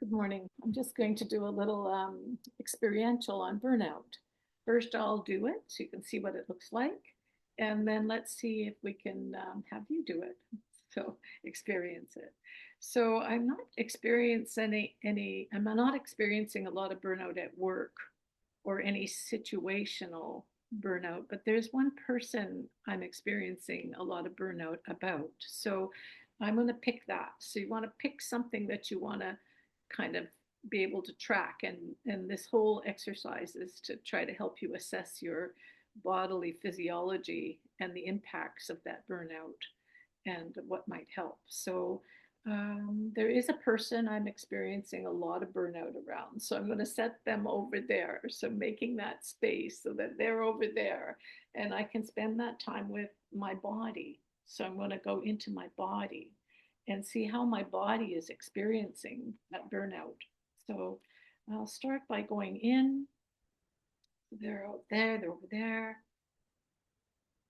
Good morning. I'm just going to do a little experiential on burnout. First, I'll do it so you can see what it looks like. And then let's see if we can have you do it. So experience it. So I'm not experiencing I'm not experiencing a lot of burnout at work or any situational burnout, but there's one person I'm experiencing a lot of burnout about. So I'm going to pick that. So you want to pick something that you want to kind of be able to track, and this whole exercise is to try to help you assess your bodily physiology and the impacts of that burnout and what might help. So there is a person I'm experiencing a lot of burnout around. So I'm going to set them over there. So making that space so that they're over there and I can spend that time with my body. So I'm going to go into my body and see how my body is experiencing that burnout. So I'll start by going in. They're out there, they're over there.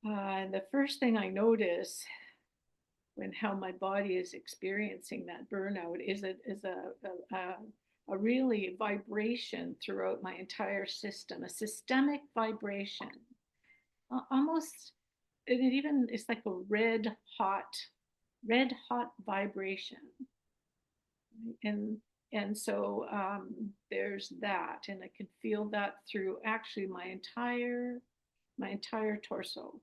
And the first thing I notice when how my body is experiencing that burnout is a really vibration throughout my entire system, a systemic vibration, almost, and it even it's like a red hot vibration, and there's that, and I can feel that through actually my entire torso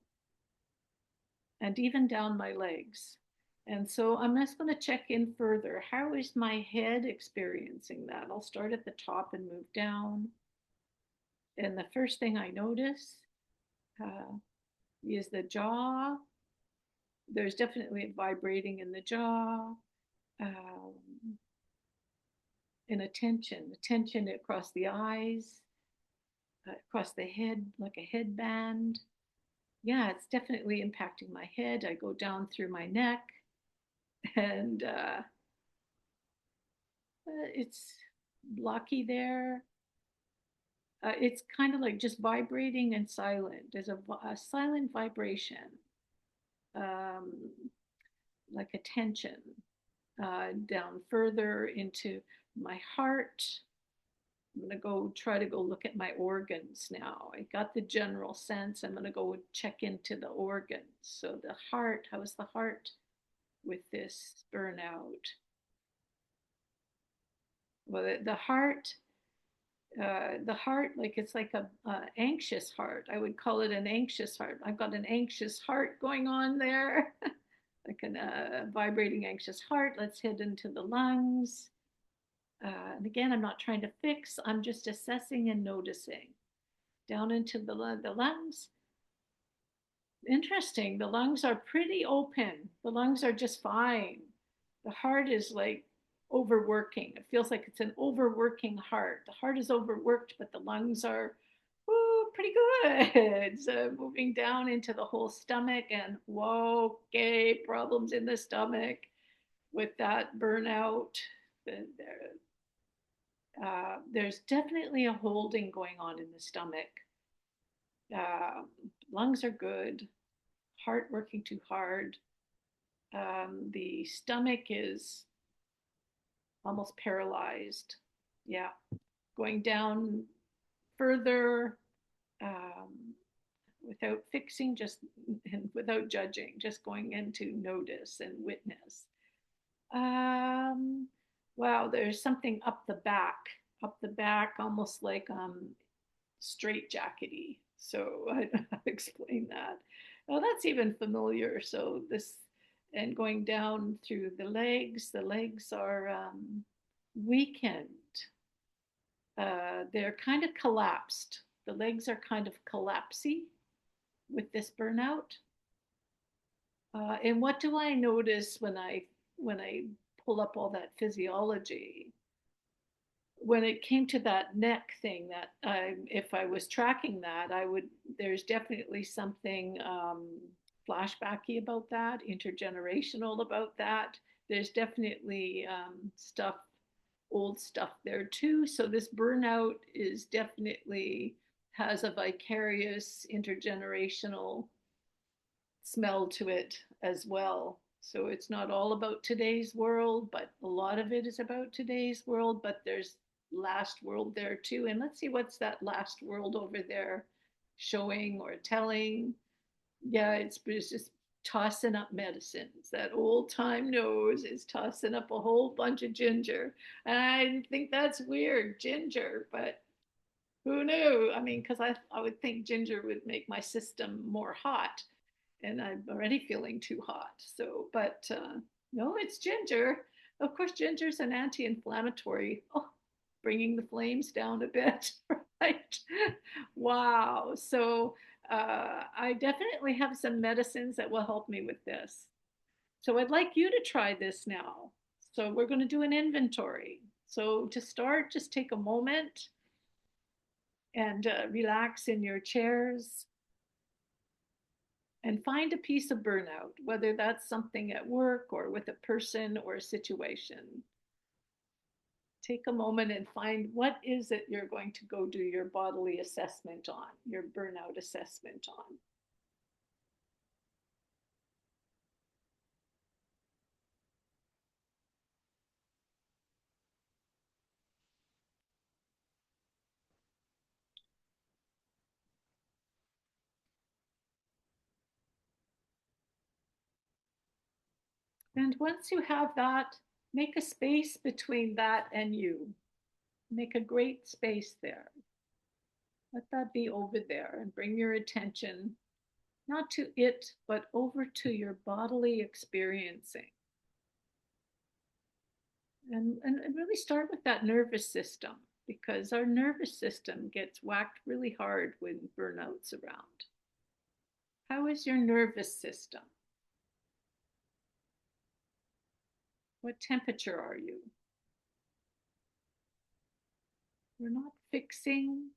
and even down my legs. And so I'm just going to check in further. How is my head experiencing that? I'll start at the top and move down. And the first thing I notice uh, is the jaw. There's definitely vibrating in the jaw, um, and a tension across the eyes, across the head, like a headband. Yeah, it's definitely impacting my head. I go down through my neck, and it's blocky there. It's kind of like just vibrating and silent. There's a silent vibration, um, like a tension, down further into my heart. I'm going to go try to go look at my organs now. I got the general sense. I'm going to go check into the organs. So, the heart, how is the heart with this burnout? Well, the heart, like it's like a anxious heart. I would call it an anxious heart. I've got an anxious heart going on there, like a vibrating anxious heart. Let's head into the lungs. And again, I'm not trying to fix. I'm just assessing and noticing. Down into the lungs. Interesting. The lungs are pretty open. The lungs are just fine. The heart is like overworking. It feels like it's an overworking heart. The heart is overworked, but the lungs are pretty good. So moving down into the whole stomach, and whoa, okay, problems in the stomach with that burnout. There's definitely a holding going on in the stomach. Uh, Lungs are good, heart working too hard. The stomach is almost paralyzed. Yeah, going down further, um, without fixing, just and without judging, just going in to notice and witness. Um, wow, there's something up the back, almost like straight jackety. So I'll explain that. Well, that's even familiar. So this, and going down through the legs are weakened. They're kind of collapsed. The legs are kind of collapsy with this burnout. And what do I notice when I pull up all that physiology? When it came to that neck thing, that if I was tracking that, I would. There's definitely something flashbacky about that, intergenerational about that. There's definitely old stuff there too. So this burnout is definitely has a vicarious intergenerational smell to it as well. So it's not all about today's world, but a lot of it is about today's world, but there's last world there too. And let's see what's that last world over there showing or telling. Yeah, it's just tossing up medicines. That old time nose is tossing up a whole bunch of ginger. And I think that's weird, ginger, but who knew? I mean, because I would think ginger would make my system more hot, and I'm already feeling too hot. So, but no, it's ginger. Of course, ginger's an anti-inflammatory. Oh, bringing the flames down a bit, right? Wow. So I definitely have some medicines that will help me with this. So I'd like you to try this now. So we're going to do an inventory. So to start, just take a moment and relax in your chairs and find a piece of burnout, whether that's something at work or with a person or a situation. Take a moment and find what is it you're going to go do your bodily assessment on, your burnout assessment on. And once you have that, make a space between that and you. Make a great space there. Let that be over there and bring your attention not to it, but over to your bodily experiencing. And really start with that nervous system because our nervous system gets whacked really hard when burnout's around. How is your nervous system? What temperature are you? We're not fixing,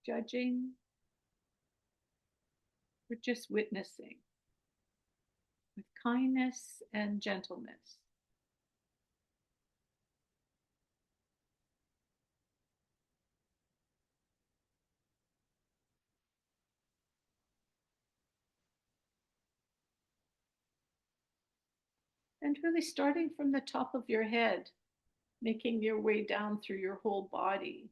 judging, we're just witnessing with kindness and gentleness. And really starting from the top of your head, making your way down through your whole body.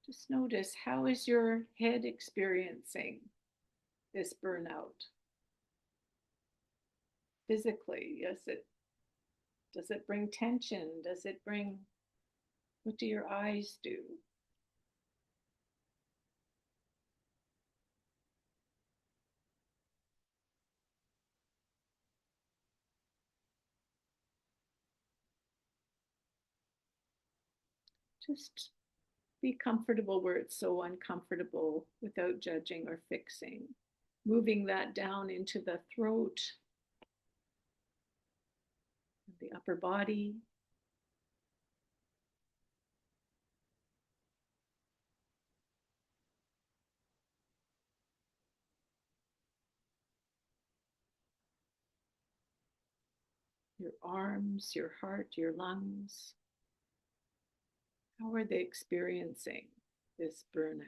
Just notice, how is your head experiencing this burnout? Physically, does it bring tension? Does it bring, what do your eyes do? Just be comfortable where it's so uncomfortable without judging or fixing. Moving that down into the throat, the upper body, your arms, your heart, your lungs. How are they experiencing this burnout?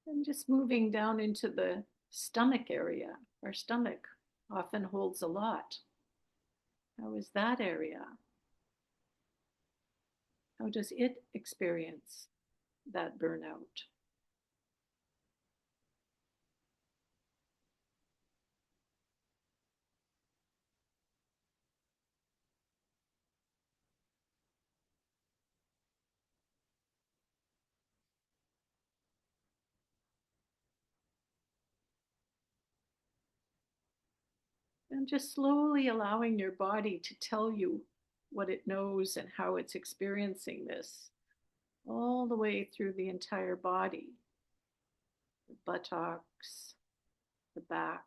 And just moving down into the stomach area. Our stomach often holds a lot. How is that area? How does it experience that burnout? And just slowly allowing your body to tell you what it knows and how it's experiencing this all the way through the entire body, the buttocks, the back,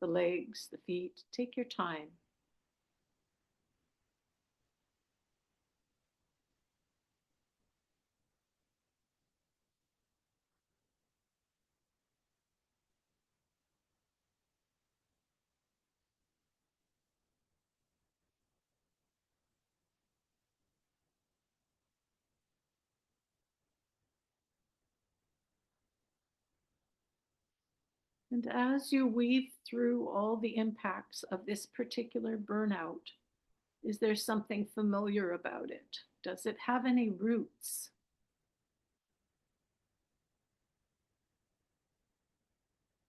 the legs, the feet. Take your time. And as you weave through all the impacts of this particular burnout, is there something familiar about it? Does it have any roots?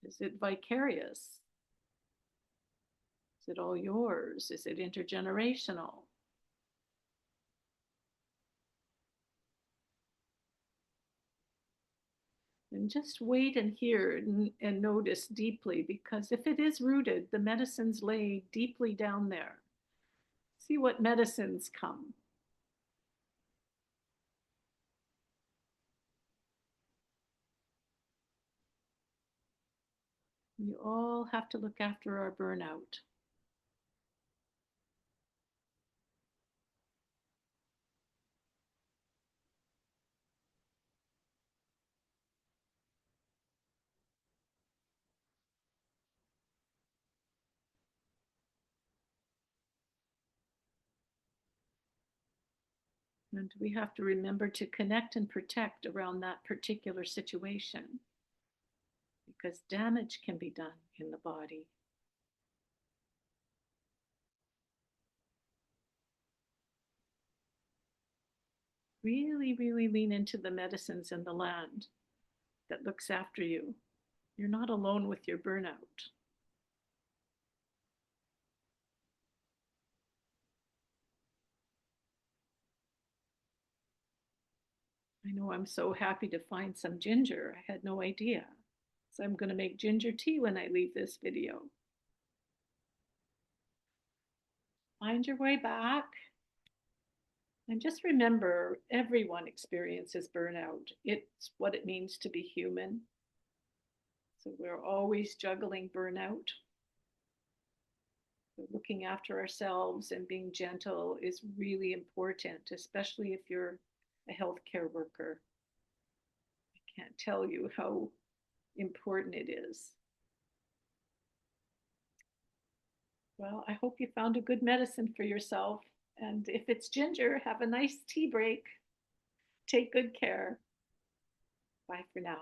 Is it vicarious? Is it all yours? Is it intergenerational? And just wait and hear and notice deeply, because if it is rooted, the medicines lay deeply down there. See what medicines come. We all have to look after our burnout. And we have to remember to connect and protect around that particular situation, because damage can be done in the body. Really, really lean into the medicines in the land that looks after you. You're not alone with your burnout. I know I'm so happy to find some ginger. I had no idea. So I'm going to make ginger tea when I leave this video. Find your way back. And just remember, everyone experiences burnout. It's what it means to be human. So we're always juggling burnout. So looking after ourselves and being gentle is really important, especially if you're a healthcare worker. I can't tell you how important it is. Well, I hope you found a good medicine for yourself. And if it's ginger, have a nice tea break. Take good care. Bye for now.